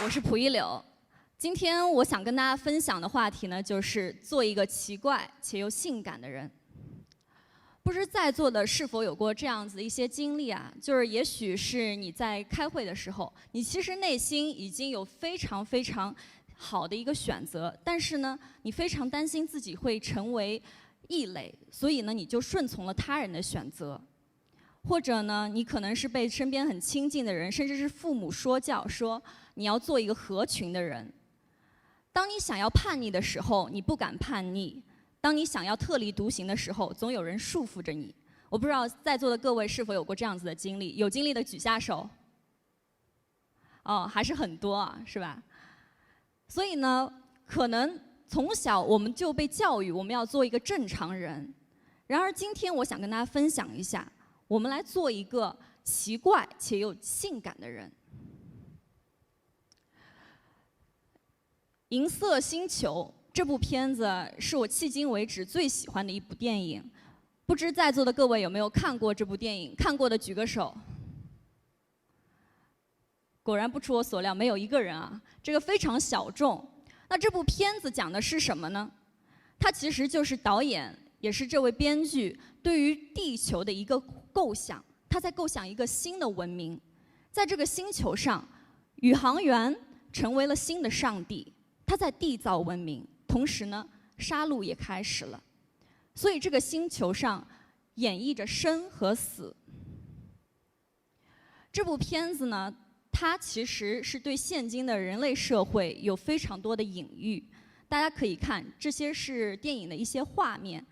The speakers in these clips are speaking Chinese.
我是蒲一柳。今天我想跟大家分享的话题呢，就是做一个奇怪且又性感的人。不知在座的是否有过这样子的一些经历啊？就是也许是你在开会的时候，你其实内心已经有非常好的一个选择，但是呢，你非常担心自己会成为异类，所以呢，你就顺从了他人的选择。或者呢，你可能是被身边很亲近的人，甚至是父母说教，说你要做一个合群的人。当你想要叛逆的时候，你不敢叛逆；当你想要特立独行的时候，总有人束缚着你。我不知道在座的各位是否有过这样子的经历？有经历的举下手。哦，还是很多啊，是吧？所以呢，可能从小我们就被教育我们要做一个正常人。然而今天我想跟大家分享一下，我们来做一个奇怪且又性感的人。《银色星球》这部片子是我迄今为止最喜欢的一部电影，不知在座的各位有没有看过这部电影？看过的举个手。果然不出我所料，没有一个人啊，这个非常小众。那这部片子讲的是什么呢？它其实就是导演，也是这位编剧对于地球的一个构想。他在构想一个新的文明，在这个星球上，宇航员成为了新的上帝。他在缔造文明，同时呢，杀戮也开始了。所以这个星球上演绎着生和死。这部片子呢，它其实是对现今的人类社会有非常多的隐喻。大家可以看，这些是电影的一些画面。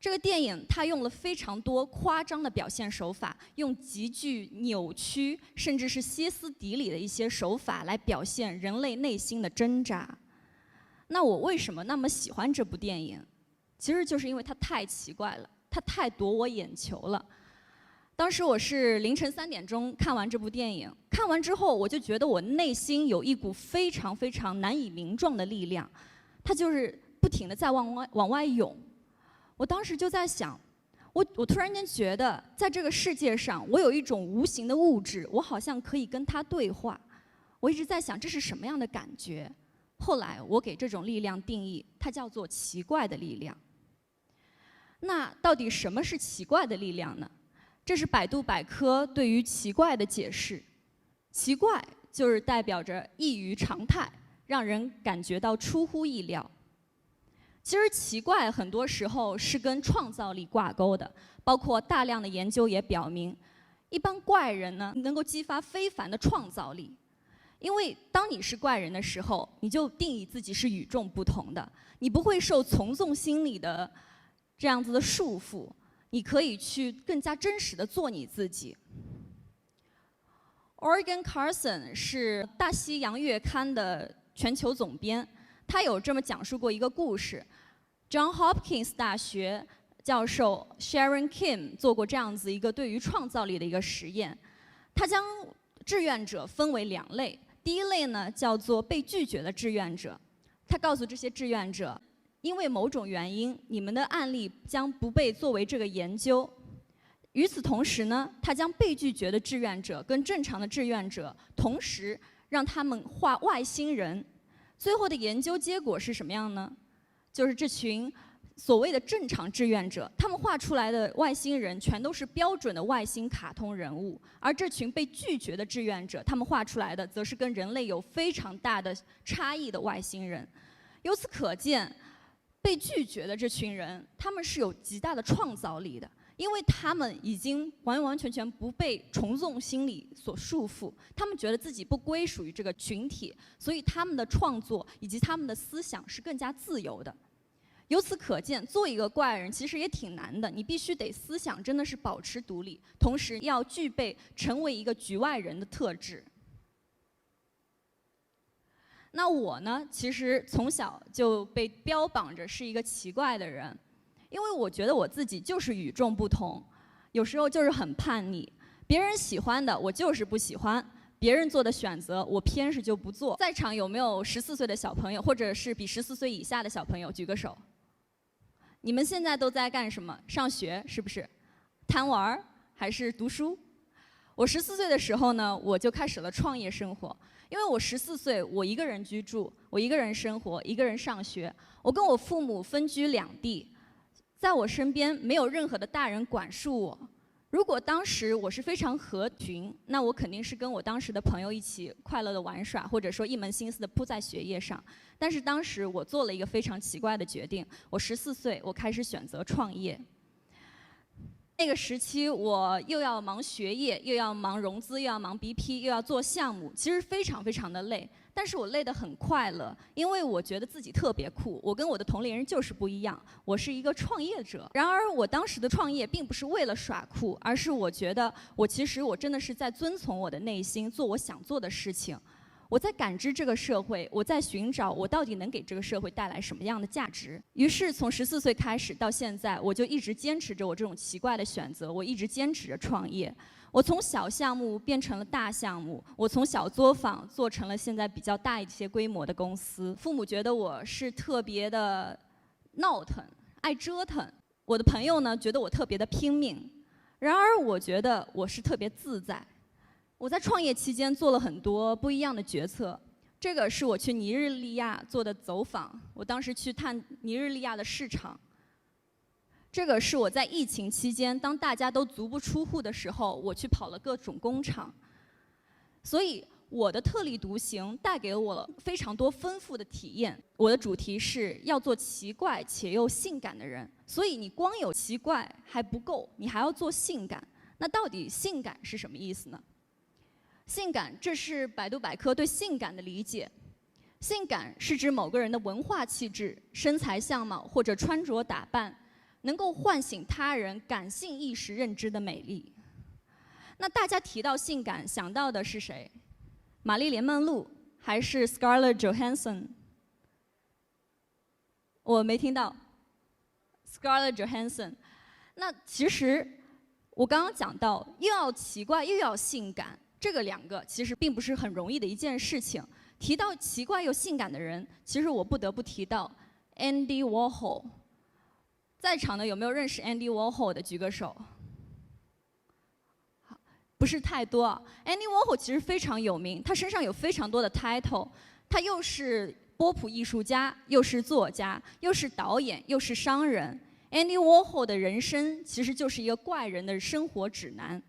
这个电影它用了非常多夸张的表现手法，用极具扭曲甚至是歇斯底里的一些手法来表现人类内心的挣扎。那我为什么那么喜欢这部电影？其实就是因为它太奇怪了，它太夺我眼球了。当时我是凌晨3点钟看完这部电影，看完之后我就觉得我内心有一股非常难以名状的力量，它就是不停地在往外涌。我当时就在想，我突然间觉得，在这个世界上，我有一种无形的物质，我好像可以跟它对话。我一直在想，这是什么样的感觉？后来我给这种力量定义，它叫做奇怪的力量。那到底什么是奇怪的力量呢？这是百度百科对于奇怪的解释。奇怪就是代表着异于常态，让人感觉到出乎意料。其实奇怪很多时候是跟创造力挂钩的，包括大量的研究也表明，一般怪人呢能够激发非凡的创造力。因为当你是怪人的时候，你就定义自己是与众不同的，你不会受从众心理的这样子的束缚，你可以去更加真实的做你自己。Oregon Carson 是大西洋月刊的全球总编，他有这么讲述过一个故事。John Hopkins 大学教授 Sharon Kim 做过这样子一个对于创造力的一个实验。他将志愿者分为2类，第一类呢叫做被拒绝的志愿者。他告诉这些志愿者，因为某种原因，你们的案例将不被作为这个研究。与此同时呢，他将被拒绝的志愿者跟正常的志愿者同时让他们画外星人。最后的研究结果是什么样呢？就是这群所谓的正常志愿者，他们画出来的外星人全都是标准的外星卡通人物，而这群被拒绝的志愿者，他们画出来的则是跟人类有非常大的差异的外星人。由此可见，被拒绝的这群人，他们是有极大的创造力的。因为他们已经完全不被从众心理所束缚，他们觉得自己不归属于这个群体，所以他们的创作以及他们的思想是更加自由的。由此可见，做一个怪人其实也挺难的，你必须得思想真的是保持独立，同时要具备成为一个局外人的特质。那我呢，其实从小就被标榜着是一个奇怪的人。因为我觉得我自己就是与众不同，有时候就是很叛逆，别人喜欢的我就是不喜欢，别人做的选择我偏是就不做。在场有没有14岁的小朋友，或者是比14岁以下的小朋友？举个手。你们现在都在干什么？上学是不是？贪玩还是读书？我14岁的时候呢，我就开始了创业生活。因为我14岁，我一个人居住，我一个人生活，一个人上学。我跟我父母分居两地，在我身边没有任何的大人管束我。如果当时我是非常合群，那我肯定是跟我当时的朋友一起快乐的玩耍，或者说一门心思的扑在学业上。但是当时我做了一个非常奇怪的决定，我14岁，我开始选择创业。那个时期，我又要忙学业，又要忙融资，又要忙 BP， 又要做项目，其实非常非常的累。但是我累得很快乐，因为我觉得自己特别酷。我跟我的同龄人就是不一样，我是一个创业者。然而，我当时的创业并不是为了耍酷，而是我觉得其实我真的是在遵从我的内心，做我想做的事情。我在感知这个社会，我在寻找我到底能给这个社会带来什么样的价值。于是从14岁开始到现在，我就一直坚持着我这种奇怪的选择，我一直坚持着创业。我从小项目变成了大项目，我从小作坊做成了现在比较大一些规模的公司。父母觉得我是特别的闹腾，爱折腾。我的朋友呢觉得我特别的拼命，然而我觉得我是特别自在。我在创业期间做了很多不一样的决策。这个是我去尼日利亚做的走访，我当时去探尼日利亚的市场。这个是我在疫情期间，当大家都足不出户的时候，我去跑了各种工厂。所以我的特立独行带给我了非常多丰富的体验。我的主题是要做奇怪且又性感的人，所以你光有奇怪还不够，你还要做性感。那到底性感是什么意思呢？性感，这是百度百科对性感的理解。性感是指某个人的文化气质、身材相貌或者穿着打扮，能够唤醒他人感性意识认知的美丽。那大家提到性感想到的是谁？玛丽莲梦露还是 Scarlett Johansson？ 我没听到 Scarlett Johansson。那其实我刚刚讲到，又要奇怪又要性感。这个两个其实并不是很容易的一件事情。提到奇怪又性感的人，其实我不得不提到 Andy Warhol。在场的有没有认识 Andy Warhol 的？举个手。好，不是太多啊。Andy Warhol 其实非常有名，他身上有非常多的 title， 他又是波普艺术家，又是作家，又是导演，又是商人。Andy Warhol 的人生其实就是一个怪人的生活指南。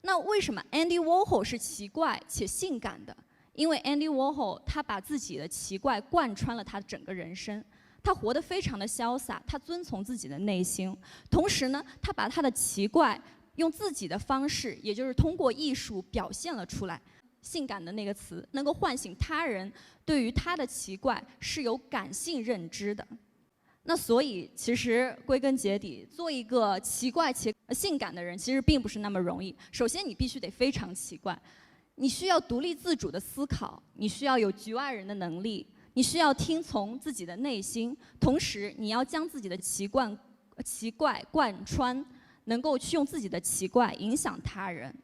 那为什么 Andy Warhol 是奇怪且性感的？因为 Andy Warhol 他把自己的奇怪贯穿了他的整个人生，他活得非常的潇洒，他遵从自己的内心，同时呢，他把他的奇怪用自己的方式，也就是通过艺术表现了出来。性感的那个词能够唤醒他人对于他的奇怪是有感性认知的。那所以，其实归根结底，做一个奇怪且性感的人，其实并不是那么容易。首先，你必须得非常奇怪，你需要独立自主的思考，你需要有局外人的能力，你需要听从自己的内心，同时你要将自己的奇怪贯穿，能够去用自己的奇怪影响他人。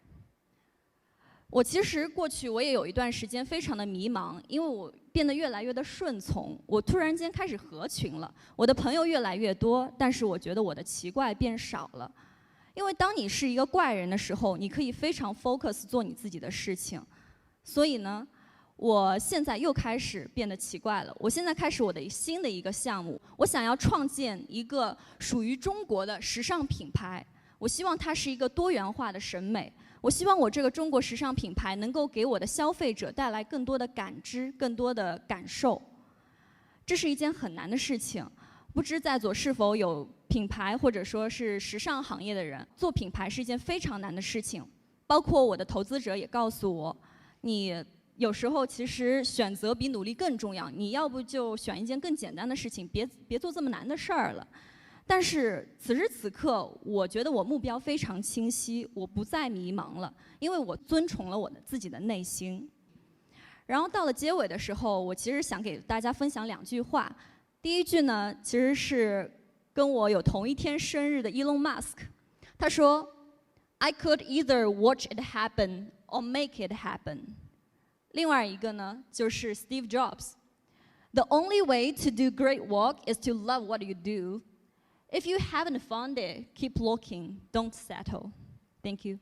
我其实过去我也有一段时间非常的迷茫，因为我变得越来越的顺从，我突然间开始合群了，我的朋友越来越多，但是我觉得我的奇怪变少了。因为当你是一个怪人的时候，你可以非常 focus 做你自己的事情。所以呢，我现在又开始变得奇怪了。我现在开始我的新的一个项目，我想要创建一个属于中国的时尚品牌。我希望它是一个多元化的审美。我希望我这个中国时尚品牌能够给我的消费者带来更多的感知、更多的感受。这是一件很难的事情。不知在座是否有品牌或者说是时尚行业的人？做品牌是一件非常难的事情。包括我的投资者也告诉我，你有时候其实选择比努力更重要。你要不就选一件更简单的事情，别做这么难的事儿了。但是此时此刻，我觉得我目标非常清晰，我不再迷茫了，因为我遵从了我自己的内心。然后到了结尾的时候，我其实想给大家分享2句话。第一句呢，其实是跟我有同一天生日的 Elon Musk， 他说 "I could either watch it happen or make it happen"。另外一个呢，就是 Steve Jobs，"The only way to do great work is to love what you do." If you haven't found it, keep looking, don't settle. Thank you.